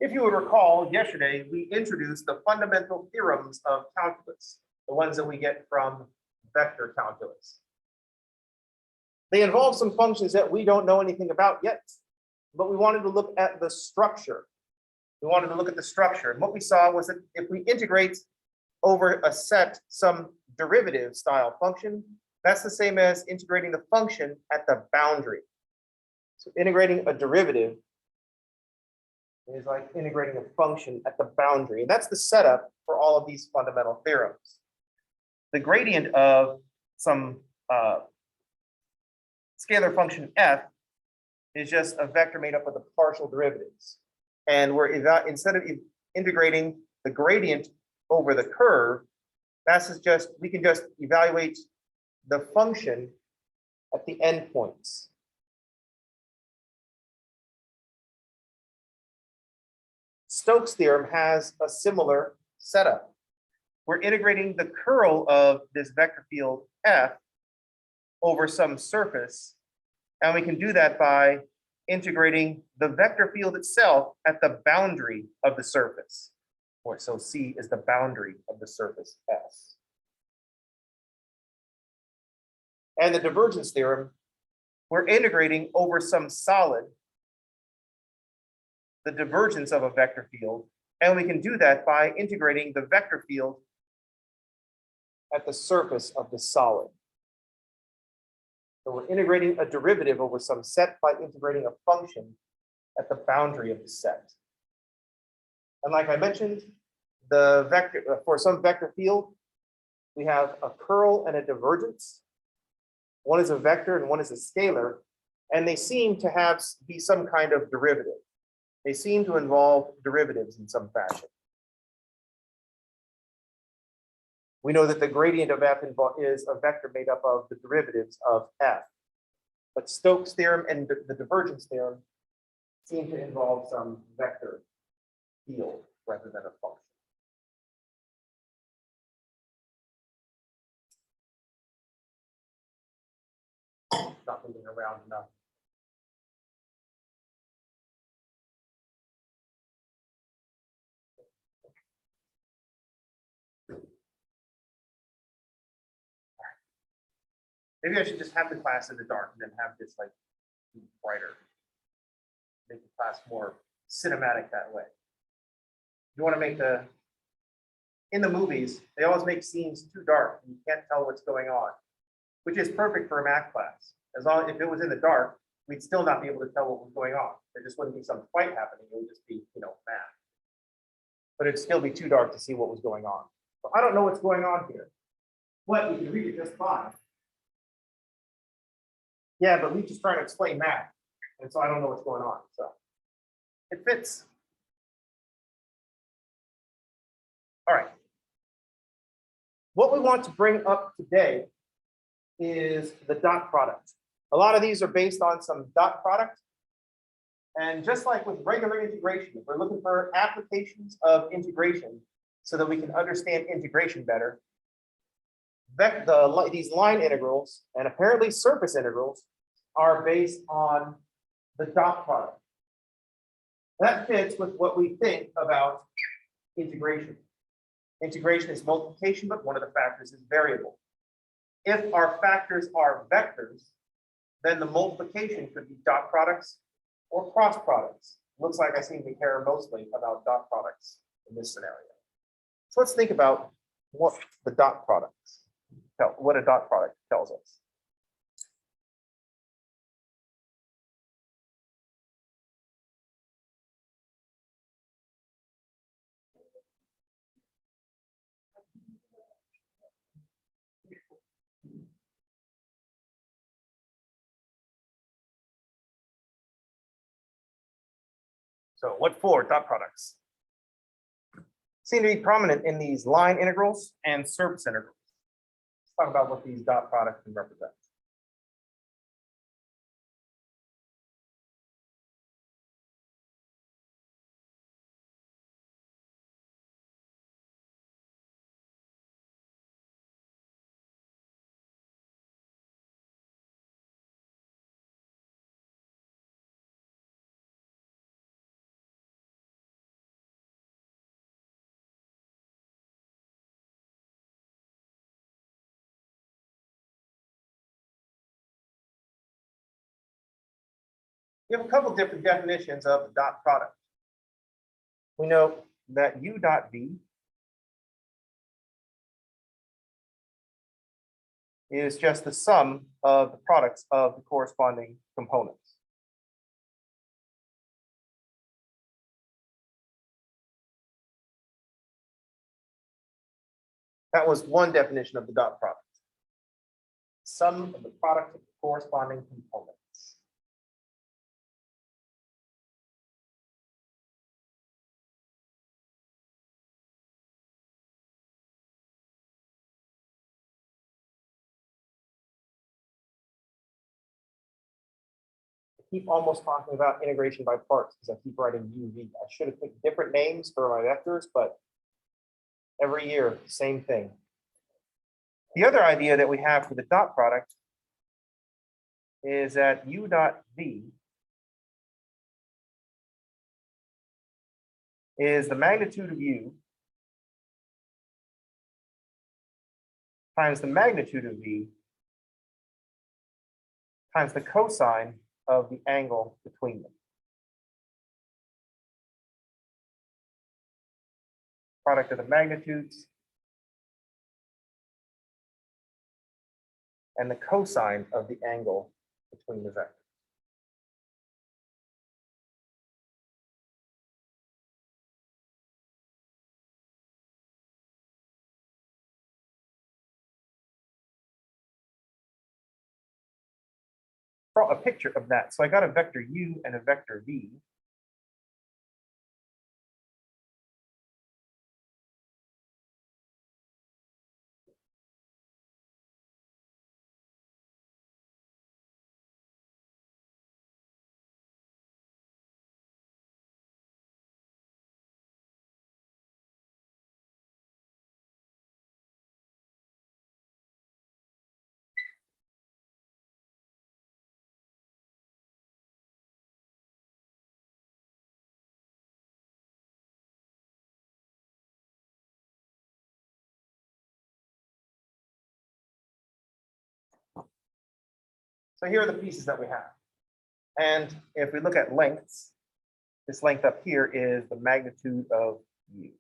If you would recall, yesterday we introduced the fundamental theorems of calculus, the ones that we get from vector calculus. They involve some functions that we don't know anything about yet, but we wanted to look at the structure. We wanted to look at the structure. And what we saw was that if we integrate over a set some derivative style function, that's the same as integrating the function at the boundary. So integrating a derivative is like integrating a function at the boundary. And that's the setup for all of these fundamental theorems. The gradient of some scalar function f is just a vector made up of the partial derivatives. And we're instead of integrating the gradient over the curve, we can just evaluate the function at the endpoints. Stokes theorem has a similar setup. We're integrating the curl of this vector field f over some surface, and we can do that by integrating the vector field itself at the boundary of the surface. So C is the boundary of the surface S. And the divergence theorem, we're integrating over some solid the divergence of a vector field, and we can do that by integrating the vector field at the surface of the solid. So we're integrating a derivative over some set by integrating a function at the boundary of the set. And like I mentioned, the vector for some vector field, we have a curl and a divergence. One is a vector and one is a scalar, and they seem to be some kind of derivative. They seem to involve derivatives in some fashion. We know that the gradient of f is a vector made up of the derivatives of f. But Stokes theorem and the divergence theorem seem to involve some vector field rather than a function. Not moving around enough. Maybe I should just have the class in the dark and then have this like brighter. Make the class more cinematic that way. You want to make in the movies, they always make scenes too dark and you can't tell what's going on, which is perfect for a math class. If it was in the dark, we'd still not be able to tell what was going on. There just wouldn't be some fight happening. It would just be, math. But it'd still be too dark to see what was going on. So I don't know what's going on here. What? You can read it just fine. Yeah, but we just trying to explain math. And so I don't know what's going on. So it fits. All right. What we want to bring up today is the dot product. A lot of these are based on some dot product. And just like with regular integration, if we're looking for applications of integration so that we can understand integration better, these line integrals and apparently surface integrals are based on the dot product. That fits with what we think about integration. Integration is multiplication, but one of the factors is variable. If our factors are vectors, then the multiplication could be dot products or cross products. Looks like I seem to care mostly about dot products in this scenario. So let's think about what a dot product tells us. So what for dot products? Seem to be prominent in these line integrals and surface integrals. Let's talk about what these dot products can represent. We have a couple different definitions of the dot product. We know that U dot V is just the sum of the products of the corresponding components. That was one definition of the dot product. Sum of the product of the corresponding components. I keep almost talking about integration by parts because I keep writing UV. I should have picked different names for my vectors, but every year, same thing. The other idea that we have for the dot product is that U dot V is the magnitude of U times the magnitude of V times the cosine of the angle between them. Product of the magnitudes and the cosine of the angle between the vectors. Draw a picture of that. So I got a vector U and a vector V. So here are the pieces that we have. And if we look at lengths, this length up here is the magnitude of U.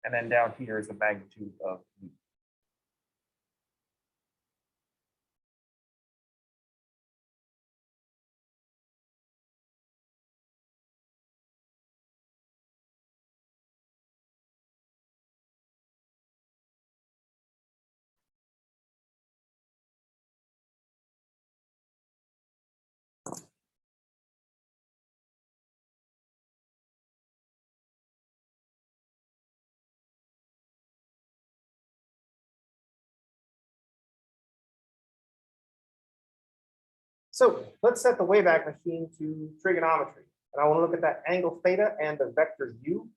And then down here is the magnitude of U. So let's set the Wayback Machine to trigonometry. And I want to look at that angle theta and the vector U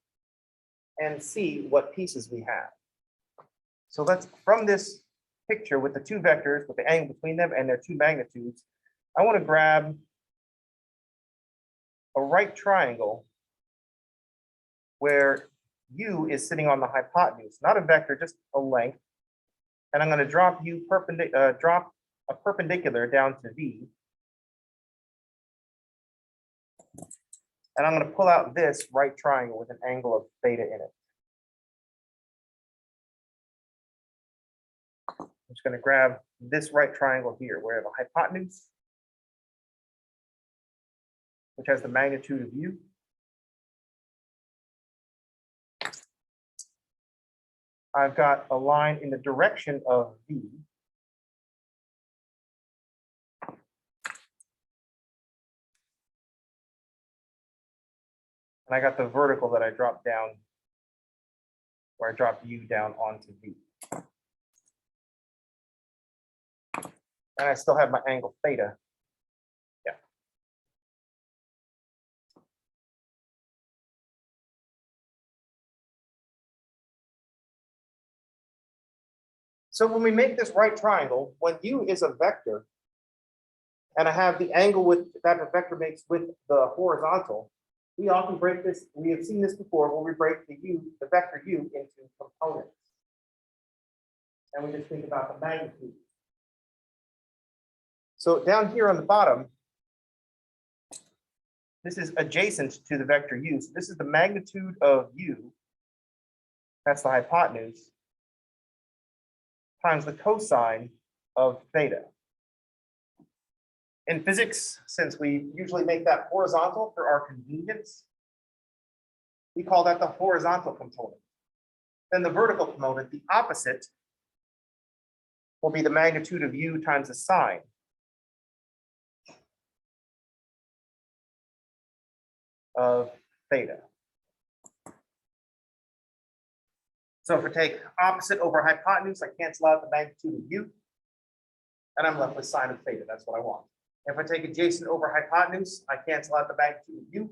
and see what pieces we have. So let's, from this picture with the two vectors, with the angle between them and their two magnitudes, I want to grab a right triangle where U is sitting on the hypotenuse, not a vector, just a length. And I'm going to drop U drop a perpendicular down to V. And I'm going to pull out this right triangle with an angle of theta in it. I'm just going to grab this right triangle here where the hypotenuse, which has the magnitude of U, I've got a line in the direction of V. And I got the vertical that I dropped down, where I dropped U down onto V. And I still have my angle theta. Yeah. So when we make this right triangle, when U is a vector, and I have the angle with that the vector makes with the horizontal, we often break this, we have seen this before, where we break the vector U into components. and we just think about the magnitude. So down here on the bottom, this is adjacent to the vector u. So this is the magnitude of u, that's the hypotenuse, times the cosine of theta. In physics, since we usually make that horizontal for our convenience, we call that the horizontal component. Then the vertical component, the opposite, will be the magnitude of u times the sine. Of theta. So if I take opposite over hypotenuse, I cancel out the magnitude of u, and I'm left with sine of theta. That's what I want. If I take adjacent over hypotenuse, I cancel out the magnitude of u,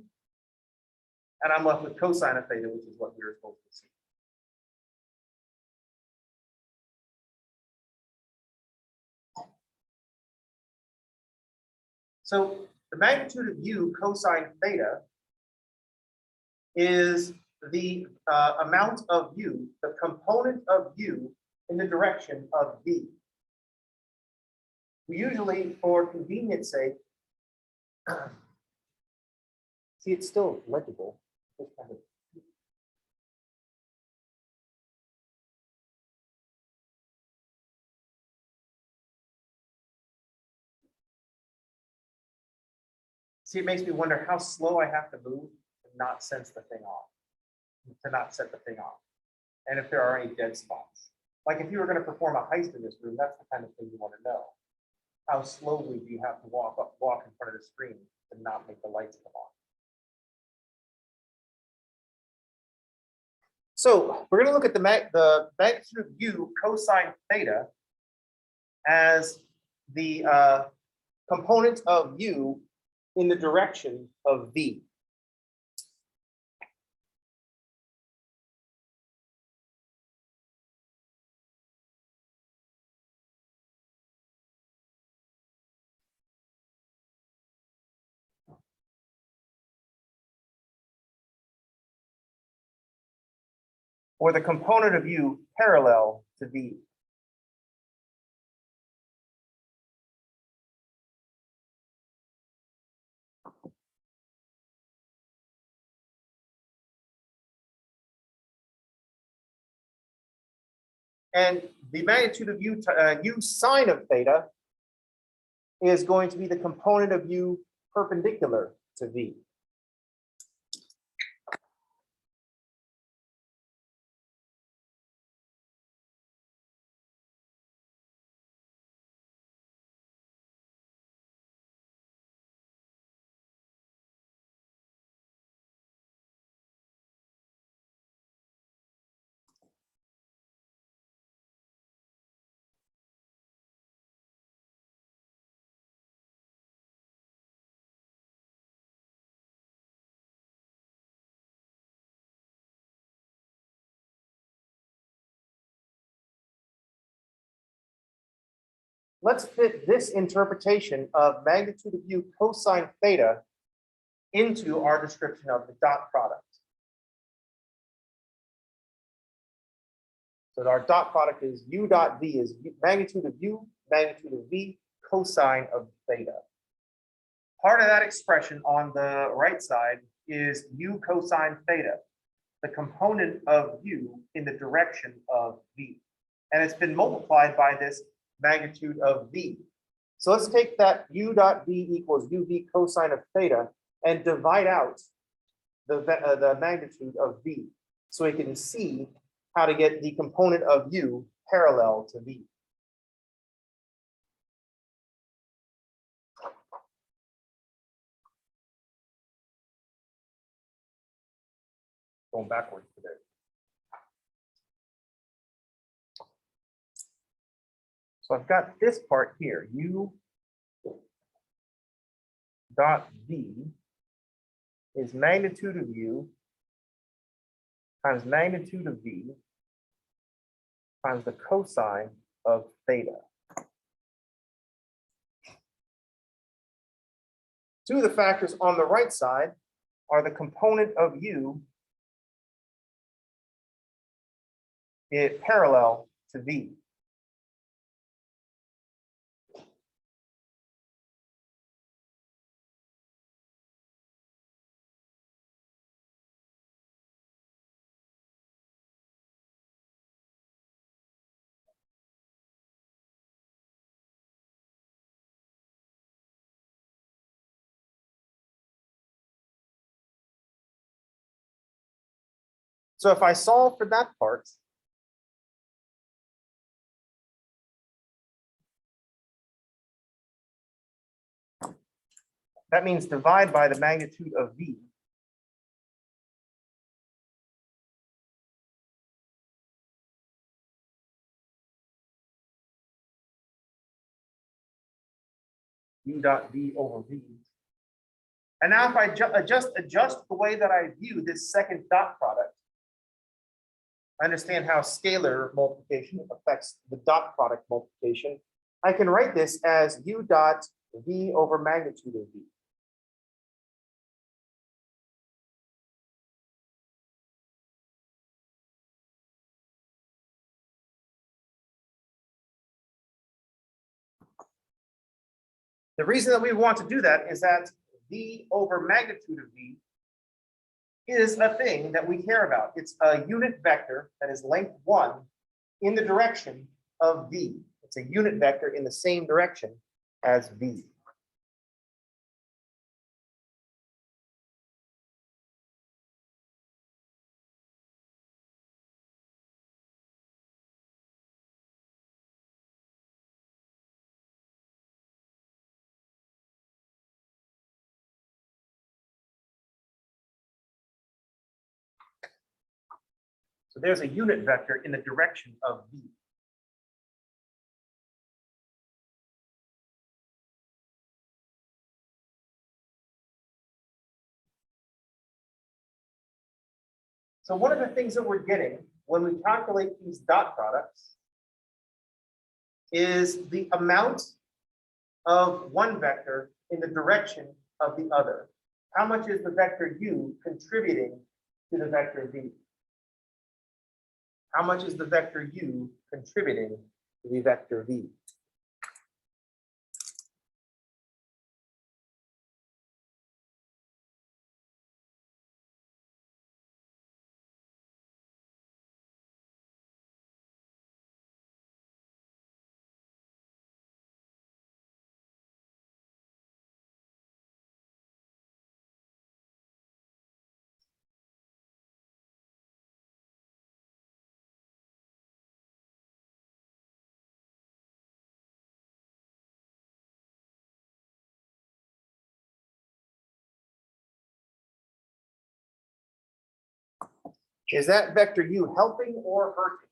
and I'm left with cosine of theta, which is what we were supposed to see. So the magnitude of u cosine theta is the amount of u, the component of u in the direction of v. We usually, for convenience sake, see, it's still legible. See, it makes me wonder how slow I have to move to not sense the thing off, to not set the thing off. And if there are any dead spots. Like if you were going to perform a heist in this room, that's the kind of thing you want to know. How slowly do you have to walk in front of the screen to not make the lights come on? So we're going to look at the magnitude of u cosine theta as the component of u in the direction of v. Or the component of u parallel to v. And the magnitude of u sine of theta is going to be the component of u perpendicular to v. Let's fit this interpretation of magnitude of u cosine theta into our description of the dot product. So our dot product is u dot v is magnitude of u, magnitude of v, cosine of theta. Part of that expression on the right side is u cosine theta, the component of u in the direction of v. And it's been multiplied by this magnitude of v. So let's take that u dot v equals uv cosine of theta and divide out the magnitude of v, so we can see how to get the component of u parallel to v. Going backwards today. So I've got this part here, u dot v is magnitude of u times magnitude of v times the cosine of theta. Two of the factors on the right side are the component of u parallel to v. So if I solve for that part, that means divide by the magnitude of v. U dot v over v. And now if I adjust the way that I view this second dot product, I understand how scalar multiplication affects the dot product multiplication. I can write this as u dot v over magnitude of v. The reason that we want to do that is that v over magnitude of v is a thing that we care about. It's a unit vector that is length 1 in the direction of v. It's a unit vector in the same direction as v. So there's a unit vector in the direction of v. So one of the things that we're getting when we calculate these dot products is the amount of one vector in the direction of the other. How much is the vector u contributing to the vector v? How much is the vector u contributing to the vector v? Is that vector u helping or hurting?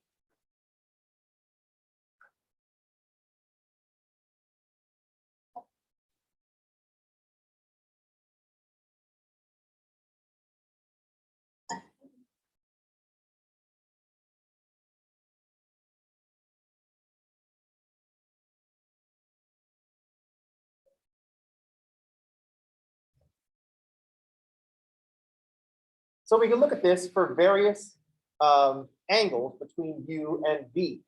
So we can look at this for various angles between u and v.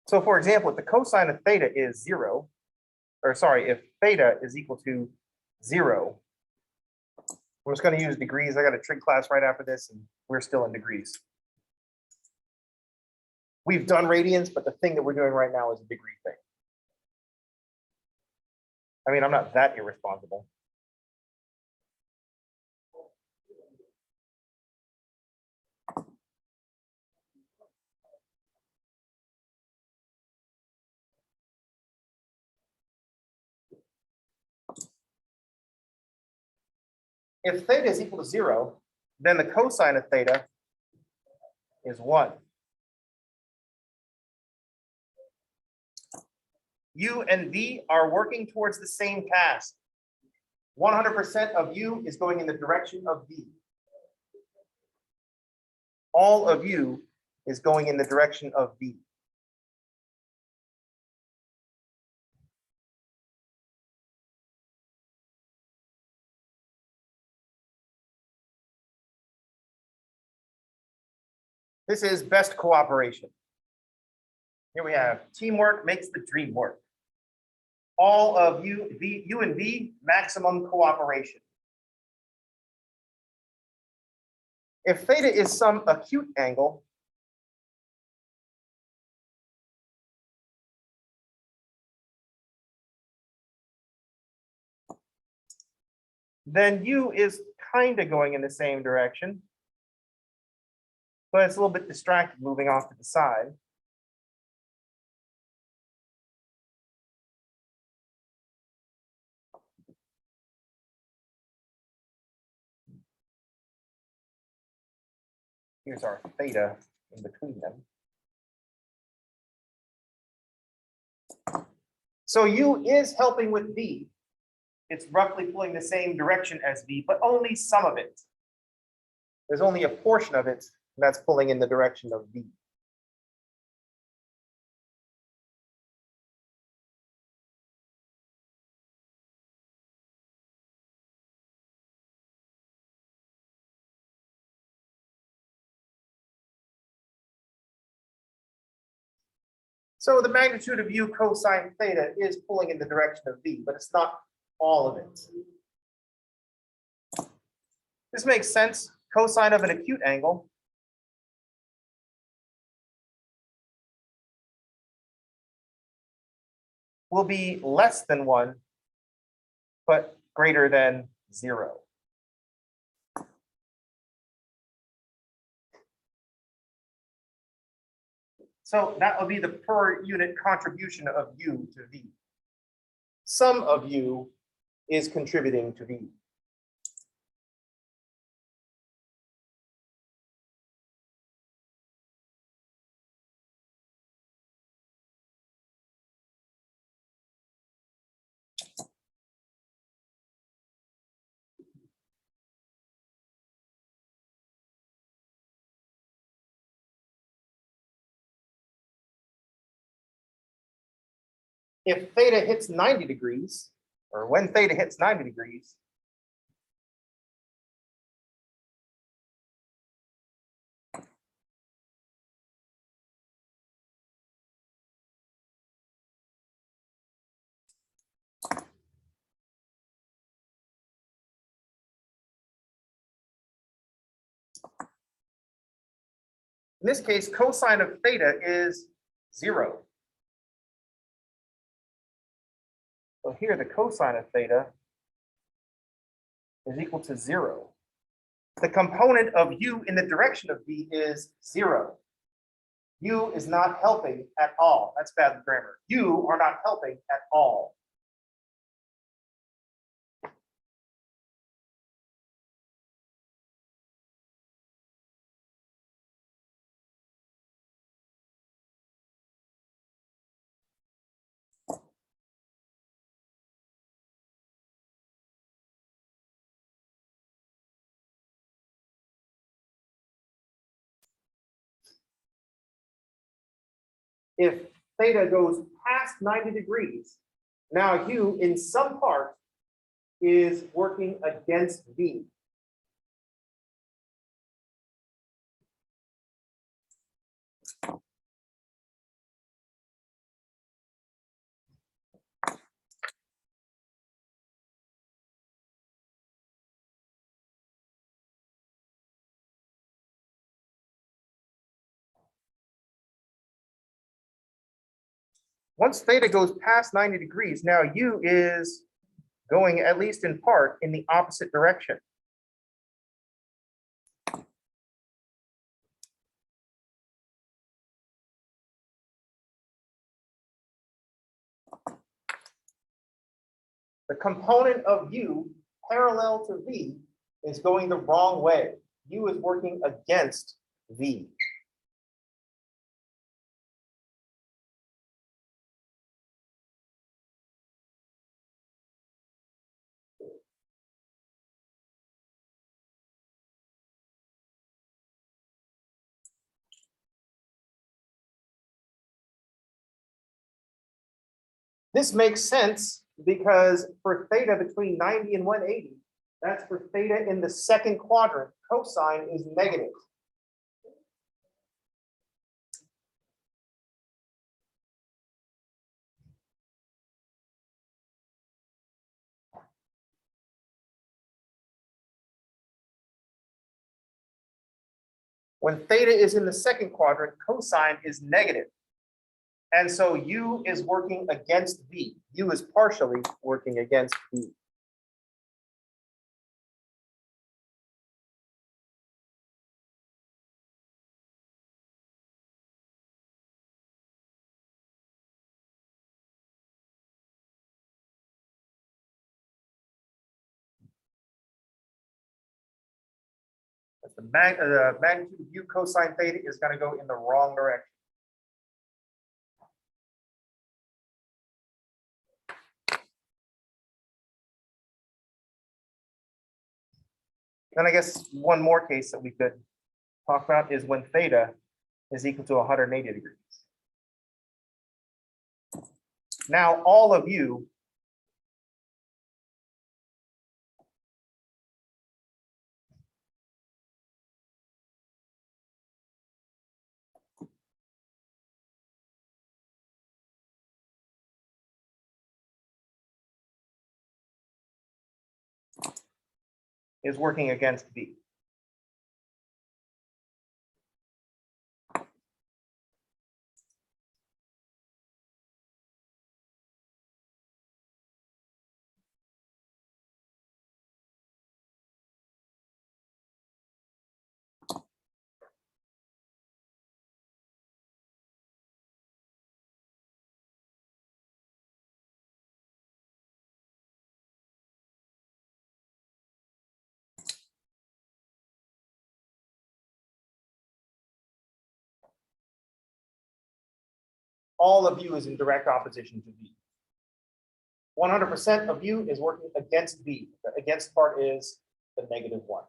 So for example, if the cosine of theta is 0, or sorry, if theta is equal to 0, we're just going to use degrees. I got a trig class right after this, and we're still in degrees. We've done radians, but the thing that we're doing right now is a degree thing. I mean, I'm not that irresponsible. If theta is equal to 0, then the cosine of theta is 1. U and v are working towards the same task. 100% of u is going in the direction of v. All of u is going in the direction of v. This is best cooperation. Here we have teamwork makes the dream work. All of u and v, maximum cooperation. If theta is some acute angle, then U is kind of going in the same direction, but it's a little bit distracted moving off to the side. Here's our theta in between them. So U is helping with V. It's roughly pulling the same direction as V, but only some of it. There's only a portion of it that's pulling in the direction of V. So the magnitude of U cosine theta is pulling in the direction of V, but it's not all of it. This makes sense. Cosine of an acute angle will be less than 1, but greater than 0. So that will be the per unit contribution of U to V. Some of U is contributing to V. If theta hits 90 degrees, or when theta hits 90 degrees, in this case, cosine of theta is 0. So here, the cosine of theta is equal to 0. The component of U in the direction of V is 0. U is not helping at all. That's bad grammar. You are not helping at all. If theta goes past 90 degrees, now U in some part is working against V. Once theta goes past 90 degrees, now U is going, at least in part, in the opposite direction. The component of U parallel to V is going the wrong way. U is working against V. This makes sense because for theta between 90 and 180, that's for theta in the second quadrant. Cosine is negative. When theta is in the second quadrant, cosine is negative. And so U is working against V. U is partially working against V. The magnitude of u cosine theta is going to go in the wrong direction. Then I guess one more case that we could talk about is when theta is equal to 180 degrees. Now all of u is working against v. All of u is in direct opposition to v. 100% of u is working against v. The against part is the -1.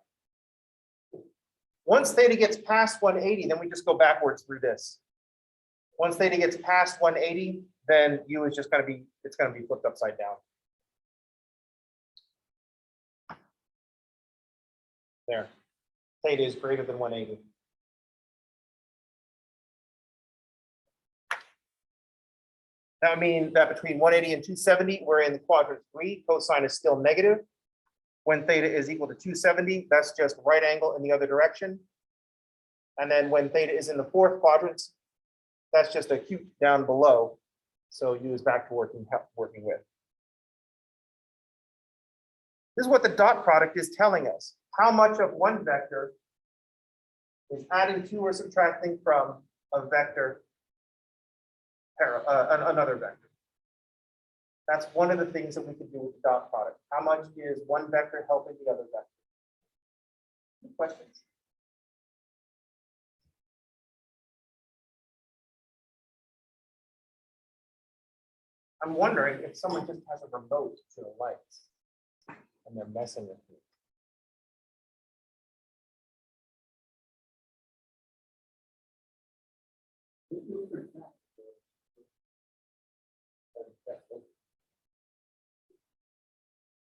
Once theta gets past 180, then we just go backwards through this. Once theta gets past 180, then u is just going to be, it's going to be flipped upside down. There. Theta is greater than 180. That would mean that between 180 and 270, we're in quadrant 3. Cosine is still negative. When theta is equal to 270, that's just right angle in the other direction. And then when theta is in the fourth quadrant, that's just acute down below. So u is back to working with. This is what the dot product is telling us. How much of one vector is adding to or subtracting from a vector, another vector. That's one of the things that we can do with the dot product. How much is one vector helping the other vector? Any questions? I'm wondering if someone just has a remote to the lights and they're messing with me.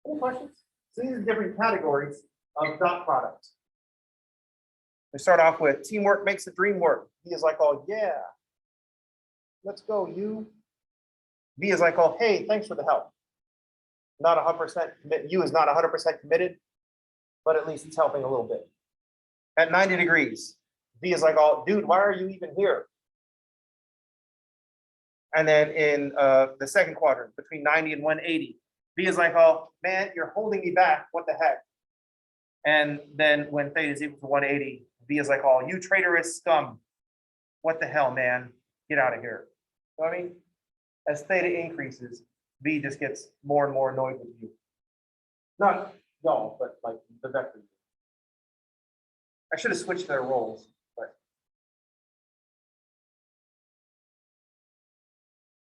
Any questions? So these are different categories of dot products. We start off with teamwork makes the dream work. V is like, oh yeah, let's go, you. V is like, oh hey, thanks for the help. Not 100% commit. U is not 100% committed, but at least it's helping a little bit. At 90 degrees, V is like, oh dude, why are you even here? And then in the second quadrant, between 90 and 180, V is like, oh man, you're holding me back. What the heck? And then when theta is equal to 180, V is like, oh, you traitorous scum. What the hell, man? Get out of here. You know what I mean? As theta increases, V just gets more and more annoyed with you. Not y'all, but like the vector. I should have switched their roles, but.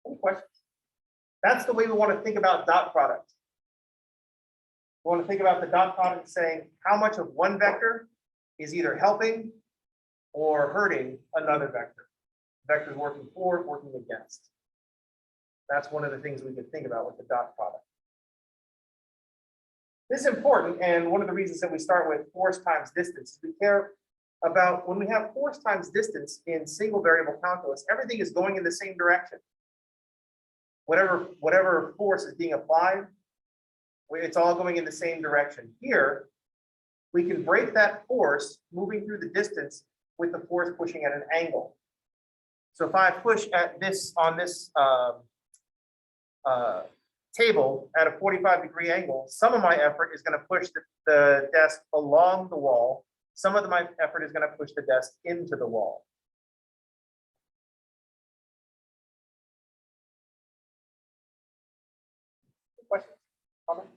Any questions? That's the way we want to think about dot product. We want to think about the dot product saying how much of one vector is either helping or hurting another vector. Vectors working for, working against. That's one of the things we could think about with the dot product. This is important, and one of the reasons that we start with force times distance is we care about when we have force times distance in single variable calculus, everything is going in the same direction. Whatever force is being applied, it's all going in the same direction. Here, we can break that force moving through the distance with the force pushing at an angle. So if I push at this on this table at a 45-degree angle, some of my effort is going to push the desk along the wall. Some of my effort is going to push the desk into the wall. Questions? Comments?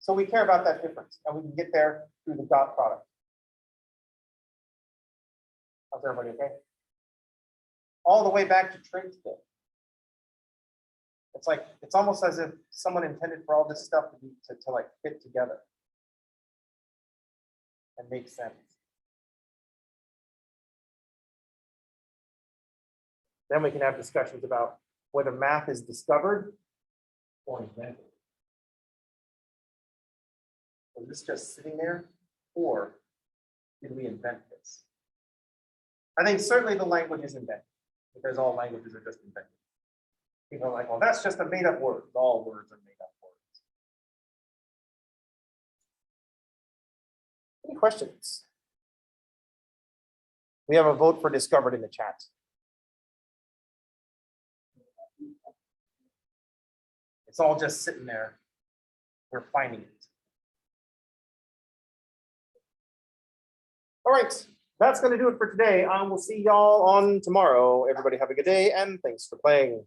So we care about that difference, and we can get there through the dot product. How's everybody okay? All the way back to trig today. It's like, it's almost as if someone intended for all this stuff to be to like fit together and make sense. Then we can have discussions about whether math is discovered or invented. Is this just sitting there, or did we invent this? I think certainly the language is invented, because all languages are just invented. People are like, well, that's just a made-up word. All words are made-up words. Any questions? We have a vote for discovered in the chat. It's all just sitting there. We're finding it. All right, that's going to do it for today. We'll see y'all on tomorrow. Everybody have a good day, and thanks for playing.